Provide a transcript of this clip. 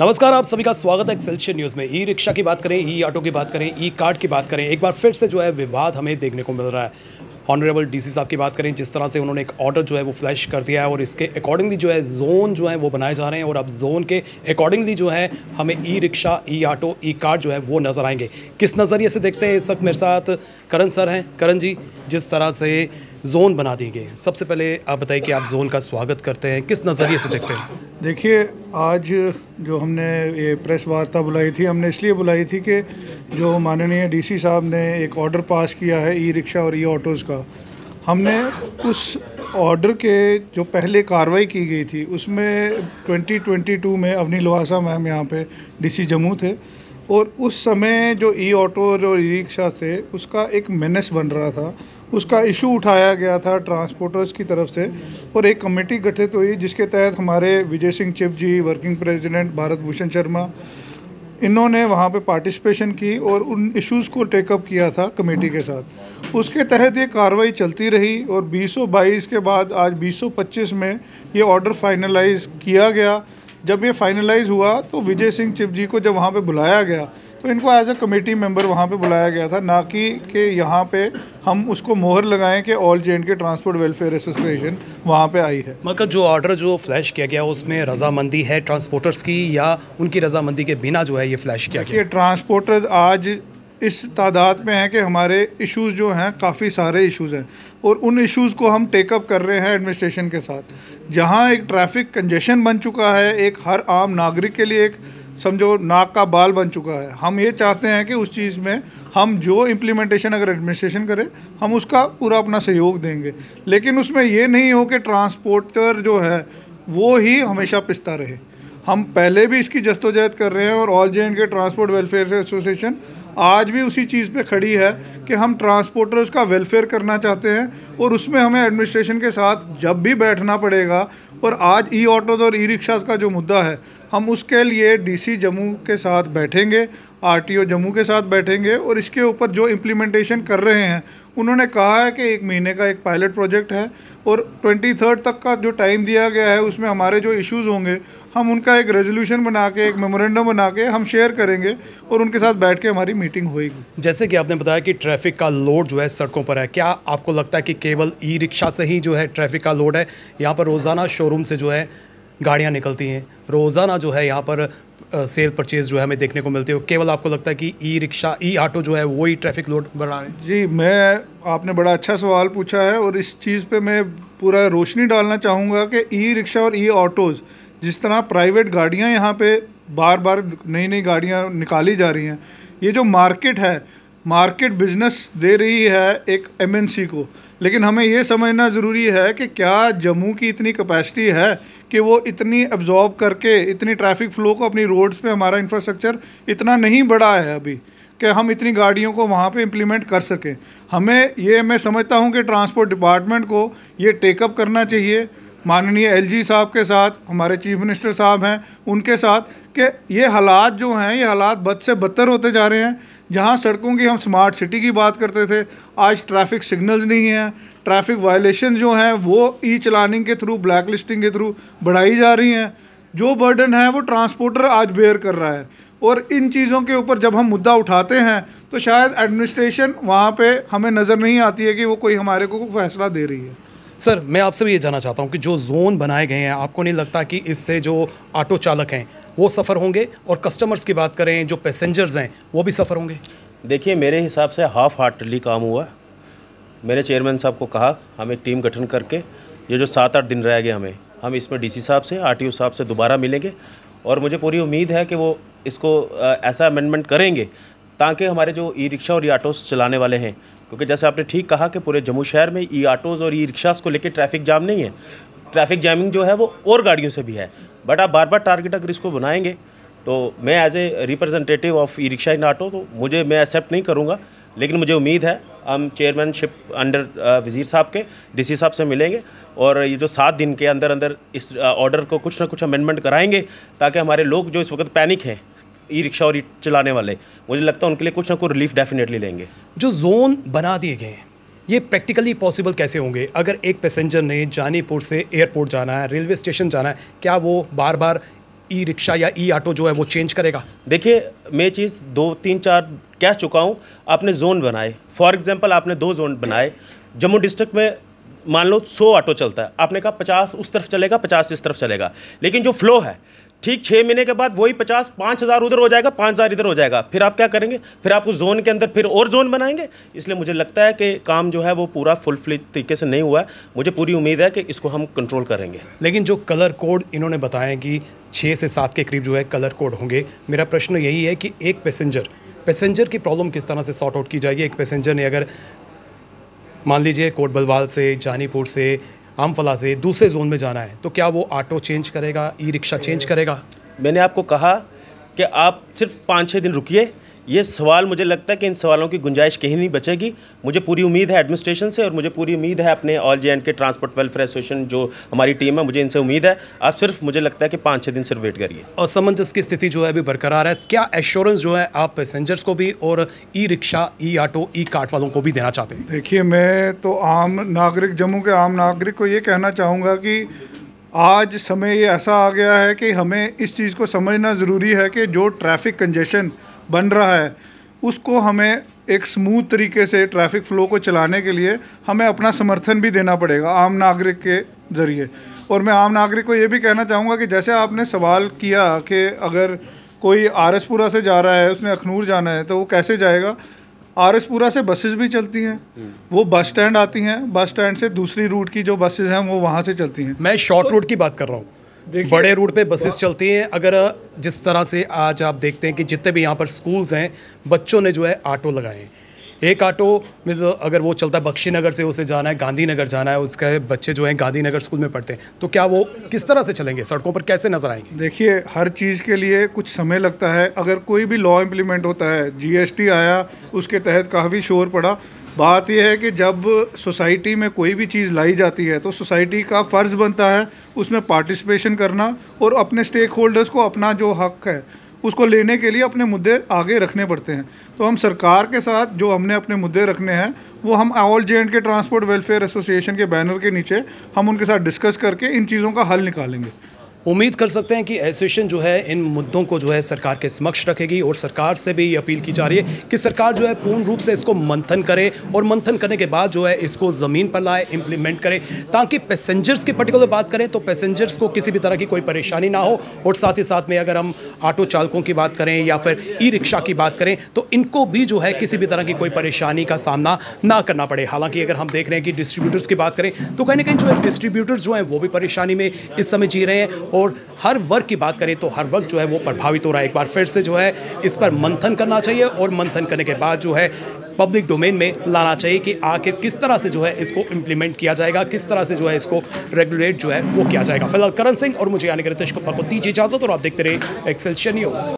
नमस्कार, आप सभी का स्वागत है एक्सेलशियर न्यूज़ में। ई रिक्शा की बात करें, ई ऑटो की बात करें, ई कार्ड की बात करें, एक बार फिर से जो है विवाद हमें देखने को मिल रहा है। ऑनरेबल डीसी साहब की बात करें, जिस तरह से उन्होंने एक ऑर्डर जो है वो फ्लैश कर दिया है और इसके अकॉर्डिंगली जो है जोन जो है वो बनाए जा रहे हैं और अब जोन के अकॉर्डिंगली जो है हमें ई रिक्शा, ई ऑटो, ई कार्ड जो है वो नज़र आएंगे। किस नज़रिए से देखते हैं, इस वक्त मेरे साथ करण सर हैं। करण जी, जिस तरह से जोन बना दिए गए, सबसे पहले आप बताइए कि आप जोन का स्वागत करते हैं, किस नज़रिए से देखते हैं? देखिए, आज जो हमने ये प्रेस वार्ता बुलाई थी, हमने इसलिए बुलाई थी कि जो माननीय डीसी साहब ने एक ऑर्डर पास किया है ई रिक्शा और ई ऑटोज़ का, हमने उस ऑर्डर के जो पहले कार्रवाई की गई थी उसमें 2022 में अवनी लवासा मैम यहाँ पे डीसी जम्मू थे और उस समय जो ई ऑटो और ई रिक्शा थे उसका एक मेनेस बन रहा था, उसका इशू उठाया गया था ट्रांसपोर्टर्स की तरफ से और एक कमेटी गठित हुई जिसके तहत हमारे विजय सिंह चिप जी, वर्किंग प्रेसिडेंट भारत भूषण शर्मा, इन्होंने वहाँ पे पार्टिसिपेशन की और उन इश्यूज़ को टेकअप किया था कमेटी के साथ। उसके तहत ये कार्रवाई चलती रही और 2022 के बाद आज 2025 में ये ऑर्डर फाइनलाइज किया गया। जब ये फाइनलाइज हुआ तो विजय सिंह चिप जी को जब वहाँ पे बुलाया गया तो इनको एज अ कमेटी मेंबर वहाँ पे बुलाया गया था, ना कि यहाँ पे हम उसको मोहर लगाएं कि all J&K transport welfare association वहाँ पे आई है। मतलब जो ऑर्डर जो फ्लैश किया गया उसमें रजामंदी है ट्रांसपोर्टर्स की या उनकी रजामंदी के बिना जो है ये फ्लैश किया गया? ट्रांसपोर्टर्स आज इस तादाद में है कि हमारे इश्यूज़ जो हैं काफ़ी सारे इश्यूज़ हैं और उन इश्यूज़ को हम टेकअप कर रहे हैं एडमिनिस्ट्रेशन के साथ। जहां एक ट्रैफिक कंजेशन बन चुका है, एक हर आम नागरिक के लिए एक समझो नाक का बाल बन चुका है, हम ये चाहते हैं कि उस चीज़ में हम जो इम्प्लीमेंटेशन अगर एडमिनिस्ट्रेशन करे हम उसका पूरा अपना सहयोग देंगे, लेकिन उसमें ये नहीं हो कि ट्रांसपोर्टर जो है वो ही हमेशा पिसता रहे। हम पहले भी इसकी जस्तोजहद कर रहे हैं और all J&K transport welfare association आज भी उसी चीज़ पे खड़ी है कि हम ट्रांसपोर्टर्स का वेलफेयर करना चाहते हैं और उसमें हमें एडमिनिस्ट्रेशन के साथ जब भी बैठना पड़ेगा। और आज ई ऑटोज़ और ई रिक्शाज़ का जो मुद्दा है हम उसके लिए डीसी जम्मू के साथ बैठेंगे, आरटीओ जम्मू के साथ बैठेंगे और इसके ऊपर जो इम्प्लीमेंटेशन कर रहे हैं उन्होंने कहा है कि 1 महीने का एक पायलट प्रोजेक्ट है और 23 तक का जो टाइम दिया गया है उसमें हमारे जो इश्यूज़ होंगे हम उनका एक रेजोल्यूशन बना के, एक मेमोरेंडम बना के हम शेयर करेंगे और उनके साथ बैठ के हमारी मीटिंग होएगी। जैसे कि आपने बताया कि ट्रैफिक का लोड जो है सड़कों पर है, क्या आपको लगता है कि केवल ई रिक्शा से ही जो है ट्रैफिक का लोड है? यहाँ पर रोज़ाना शोरूम से जो है गाड़ियाँ निकलती हैं, रोज़ाना जो है यहाँ पर सेल परचेज़ जो है हमें देखने को मिलती है, केवल आपको लगता है कि ई रिक्शा, ई ऑटो जो है वही ट्रैफिक लोड बढ़ा है? जी, आपने बड़ा अच्छा सवाल पूछा है और इस चीज़ पे मैं पूरा रोशनी डालना चाहूँगा कि ई रिक्शा और ई ऑटोज़ जिस तरह प्राइवेट गाड़ियाँ यहाँ पे बार बार नई नई गाड़ियाँ निकाली जा रही हैं, ये जो मार्केट है, मार्केट बिजनेस दे रही है एक एमएनसी को, लेकिन हमें ये समझना ज़रूरी है कि क्या जम्मू की इतनी कैपेसिटी है कि वो इतनी एब्जॉर्ब करके इतनी ट्रैफिक फ़्लो को अपनी रोड्स पे, हमारा इंफ्रास्ट्रक्चर इतना नहीं बढ़ा है अभी कि हम इतनी गाड़ियों को वहाँ पे इम्प्लीमेंट कर सकें। मैं समझता हूँ कि ट्रांसपोर्ट डिपार्टमेंट को ये टेकअप करना चाहिए, माननीय एलजी साहब के साथ, हमारे चीफ मिनिस्टर साहब हैं उनके साथ, कि ये हालात जो हैं ये हालात बद से बदतर होते जा रहे हैं। जहां सड़कों की हम स्मार्ट सिटी की बात करते थे, आज ट्रैफिक सिग्नल्स नहीं हैं, ट्रैफिक वायलेशन जो हैं वो ई चलानिंग के थ्रू, ब्लैक लिस्टिंग के थ्रू बढ़ाई जा रही हैं। जो बर्डन है वो ट्रांसपोर्टर आज बेयर कर रहा है और इन चीज़ों के ऊपर जब हम मुद्दा उठाते हैं तो शायद एडमिनिस्ट्रेशन वहाँ पर हमें नज़र नहीं आती है कि वो कोई हमारे को फैसला दे रही है। सर, मैं आपसे भी ये जानना चाहता हूँ कि जो जोन बनाए गए हैं, आपको नहीं लगता कि इससे जो ऑटो चालक हैं वो सफ़र होंगे और कस्टमर्स की बात करें, जो पैसेंजर्स हैं वो भी सफ़र होंगे? देखिए, मेरे हिसाब से हाफ हार्टली काम हुआ। मेरे चेयरमैन साहब को कहा हम एक टीम गठन करके ये जो 7-8 दिन रह गए हम इसमें डीसी साहब से, आरटीओ साहब से दोबारा मिलेंगे और मुझे पूरी उम्मीद है कि वो इसको ऐसा अमेंडमेंट करेंगे ताकि हमारे जो ई रिक्शा और ई ऑटोस चलाने वाले हैं, क्योंकि जैसे आपने ठीक कहा कि पूरे जम्मू शहर में ई ऑटोज़ और ई रिक्शास को लेकर ट्रैफिक जाम नहीं है, ट्रैफिक जैमिंग जो है वो और गाड़ियों से भी है। बट आप बार बार टारगेट अगर इसको बनाएंगे तो मैं as a representative of e rickshaw in auto तो मैं एक्सेप्ट नहीं करूँगा, लेकिन मुझे उम्मीद है हम चेयरमैनशिप अंडर वज़ीर साहब के डीसी साहब से मिलेंगे और ये जो 7 दिन के अंदर अंदर इस ऑर्डर को कुछ ना कुछ अमेंडमेंट कराएंगे ताकि हमारे लोग जो इस वक्त पैनिक हैं ई रिक्शा और ई चलाने वाले, मुझे लगता है उनके लिए कुछ ना कुछ रिलीफ डेफिनेटली लेंगे। जो जोन बना दिए गए हैं ये प्रैक्टिकली पॉसिबल कैसे होंगे? अगर एक पैसेंजर ने जानीपुर से एयरपोर्ट जाना है, रेलवे स्टेशन जाना है, क्या वो बार बार ई रिक्शा या ई ऑटो जो है वो चेंज करेगा? देखिए, मैं चीज़ 2, 3, 4 कह चुका हूँ। आपने जोन बनाए, फॉर एग्जांपल आपने 2 जोन बनाए। जम्मू डिस्ट्रिक्ट में मान लो 100 ऑटो चलता है, आपने कहा 50 उस तरफ चलेगा, 50 इस तरफ चलेगा। लेकिन जो फ्लो है, ठीक 6 महीने के बाद वही 50, 5,000 उधर हो जाएगा, 5,000 इधर हो जाएगा। फिर आप क्या करेंगे? फिर आप उस जोन के अंदर फिर और जोन बनाएंगे। इसलिए मुझे लगता है कि काम जो है वो पूरा फुल फ्लेज तरीके से नहीं हुआ है। मुझे पूरी उम्मीद है कि इसको हम कंट्रोल करेंगे। लेकिन जो कलर कोड इन्होंने बताया कि 6 से 7 के करीब जो है कलर कोड होंगे, मेरा प्रश्न यही है कि एक पैसेंजर की प्रॉब्लम किस तरह से सॉर्ट आउट की जाएगी? एक पैसेंजर ने अगर मान लीजिए कोट बलवाल से, जानीपुर से, आमफला से दूसरे जोन में जाना है, तो क्या वो ऑटो चेंज करेगा, ई रिक्शा चेंज करेगा? मैंने आपको कहा कि आप सिर्फ 5-6 दिन रुकिए। ये सवाल, मुझे लगता है कि इन सवालों की गुंजाइश कहीं नहीं बचेगी। मुझे पूरी उम्मीद है एडमिनिस्ट्रेशन से, और मुझे पूरी उम्मीद है अपने ऑल जे&के ट्रांसपोर्ट वेलफेयर एसोसिएशन जो हमारी टीम है, मुझे इनसे उम्मीद है। आप सिर्फ, मुझे लगता है कि 5-6 दिन सिर्फ वेट करिए। असमंजस की स्थिति जो है अभी बरकरार है। क्या एश्योरेंस जो है आप पैसेंजर्स को भी और ई रिक्शा, ई ऑटो, ई कार्ट वालों को भी देना चाहते हैं? देखिए, मैं तो आम नागरिक, जम्मू के आम नागरिक को ये कहना चाहूँगा कि आज समय ये ऐसा आ गया है कि हमें इस चीज़ को समझना ज़रूरी है कि जो ट्रैफिक कंजेशन बन रहा है उसको हमें एक स्मूथ तरीके से ट्रैफिक फ़्लो को चलाने के लिए हमें अपना समर्थन भी देना पड़ेगा आम नागरिक के ज़रिए। और मैं आम नागरिक को ये भी कहना चाहूँगा कि जैसे आपने सवाल किया कि अगर कोई आरएसपुरा से जा रहा है, उसने अखनूर जाना है, तो वो कैसे जाएगा? आरएसपुरा से बसेस भी चलती हैं, वो बस स्टैंड आती हैं, बस स्टैंड से दूसरी रूट की जो बसेस हैं वो वहाँ से चलती हैं। मैं शॉर्ट रूट की बात कर रहा हूँ। बड़े रूट पे बसेस चलती हैं। अगर जिस तरह से आज आप देखते हैं कि जितने भी यहाँ पर स्कूल्स हैं, बच्चों ने जो है ऑटो लगाए हैं। एक ऑटो मीन्स अगर वो चलता है बख्शीनगर से, उसे जाना है गांधीनगर जाना है, उसके बच्चे जो हैं गांधीनगर स्कूल में पढ़ते हैं, तो क्या वो किस तरह से चलेंगे? सड़कों पर कैसे नजर आएंगे? देखिए, हर चीज़ के लिए कुछ समय लगता है। अगर कोई भी लॉ इम्प्लीमेंट होता है, जीएसटी आया, उसके तहत काफ़ी शोर पड़ा। बात यह है कि जब सोसाइटी में कोई भी चीज़ लाई जाती है तो सोसाइटी का फ़र्ज़ बनता है उसमें पार्टिसिपेशन करना और अपने स्टेक होल्डर्स को अपना जो हक है उसको लेने के लिए अपने मुद्दे आगे रखने पड़ते हैं। तो हम सरकार के साथ जो हमने अपने मुद्दे रखने हैं वो हम ऑल जे&के ट्रांसपोर्ट वेलफेयर एसोसिएशन के बैनर के नीचे हम उनके साथ डिस्कस करके इन चीज़ों का हल निकालेंगे। उम्मीद कर सकते हैं कि एसोसिएशन जो है इन मुद्दों को जो है सरकार के समक्ष रखेगी, और सरकार से भी ये अपील की जा रही है कि सरकार जो है पूर्ण रूप से इसको मंथन करे, और मंथन करने के बाद जो है इसको ज़मीन पर लाए, इम्प्लीमेंट करे, ताकि पैसेंजर्स की पर्टिकुलर बात करें तो पैसेंजर्स को किसी भी तरह की कोई परेशानी ना हो। और साथ ही साथ में अगर हम ऑटो चालकों की बात करें या फिर ई रिक्शा की बात करें तो इनको भी जो है किसी भी तरह की कोई परेशानी का सामना ना करना पड़े। हालांकि अगर हम देख रहे हैं कि डिस्ट्रीब्यूटर्स की बात करें तो कहीं ना कहीं जो है डिस्ट्रीब्यूटर्स जो हैं वो भी परेशानी में इस समय जी रहे हैं, और हर वर्ग की बात करें तो हर वर्ग जो है वो प्रभावित हो रहा है। एक बार फिर से जो है इस पर मंथन करना चाहिए, और मंथन करने के बाद जो है पब्लिक डोमेन में लाना चाहिए कि आखिर किस तरह से जो है इसको इम्प्लीमेंट किया जाएगा, किस तरह से जो है इसको रेगुलेट जो है वो किया जाएगा। फिलहाल करण सिंह और मुझे यानी कि रितेश गुप्ता को दीजिए इजाजत, और आप देखते रहे एक्सेलशियर न्यूज़।